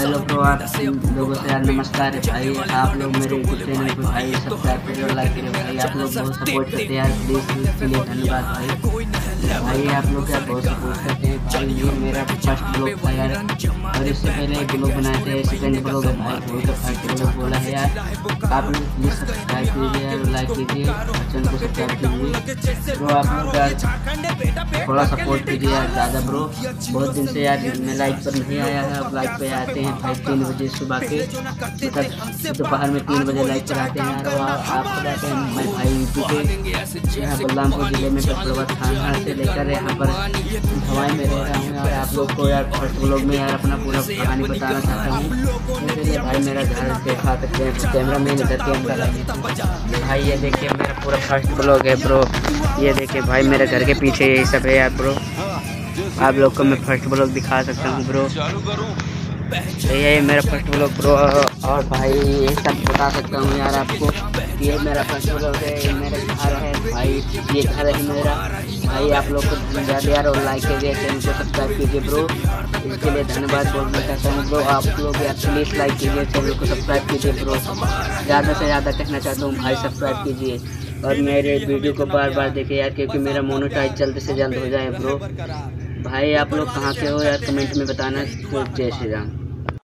Hello bro, आप लोगों से यार नमस्कार है भाई। आप लोग मेरे यूट्यूब चैनल को भाई सब्सक्राइब करो, लाइक करो भाई। आप लोग बहुत सपोर्ट करते हैं यार, प्लीज़ इसके लिए धन्यवाद भाई। आप लोग यार बहुत सपोर्ट करते हैं भाई। ये मेरा फर्स्ट ब्लॉग था यार, और इससे पहले एक ब्लॉग बनाए थे, सेकंड ब्लॉग है भाई। वही तो फर्स्ट ब्लॉग बोला है यार। आप लोग प्लीज़ सब्सक्राइब कीजिए यार, लाइक कीजिए, चैनल को सब्सक्राइब कीजिए ब्रो। आप लोग यार थोड़ा सपोर्ट कीजिए यार ज़्यादा ब्रो। बहुत दिन से यार मैं लाइक पर नहीं आया है, अब लाइक पे आते हैं भाई 3 बजे सुबह के, मतलब दोपहर में 3 बजे लाइक पर आते हैं यार। और आप बताते हैं मैं भाई यूपी के यहाँ बलरामपुर जिले में बछड़वा थाना से लेकर यहाँ पर हवाई में रह रहा हूँ। और आप लोग को यार फर्स्ट ब्लॉग में यार अपना पूरा कहानी बताना चाहता हूँ। इसलिए भाई मेरा घर दिखा सकते हैं, कैमरा मैन इधर कैमरा भाई। ये देखिए मेरा पूरा फर्स्ट ब्लॉग है ब्रो। ये देखिए भाई मेरे घर के पीछे यही सब है यार ब्रो। आप लोग को मैं फर्स्ट ब्लॉग दिखा सकता हूँ ब्रो। ये मेरा फर्स्ट ब्लॉग ब्रो। और भाई ये सब बता सकता हूँ यार आपको, ये मेरा फर्स्ट ब्लॉग है, ये मेरा घर है भाई, ये घर है मेरा भाई। आप लोग को धन्यवाद यार, और लाइक कीजिए, चैनल को सब्सक्राइब कीजिए ब्रो। इसके लिए धन्यवाद बोलना चाहता हूँ ब्रो। आप लोग यार प्लीज़ लाइक कीजिए, चैनल को सब्सक्राइब कीजिए ब्रो। ज़्यादा से ज़्यादा कहना चाहता हूँ भाई, सब्सक्राइब कीजिए और मेरे वीडियो को बार बार देखिए यार, क्योंकि मेरा मोनेटाइज जल्द से जल्द हो जाए ब्रो। भाई आप लोग कहाँ के हो यार, कमेंट में बताना। जय श्री राम।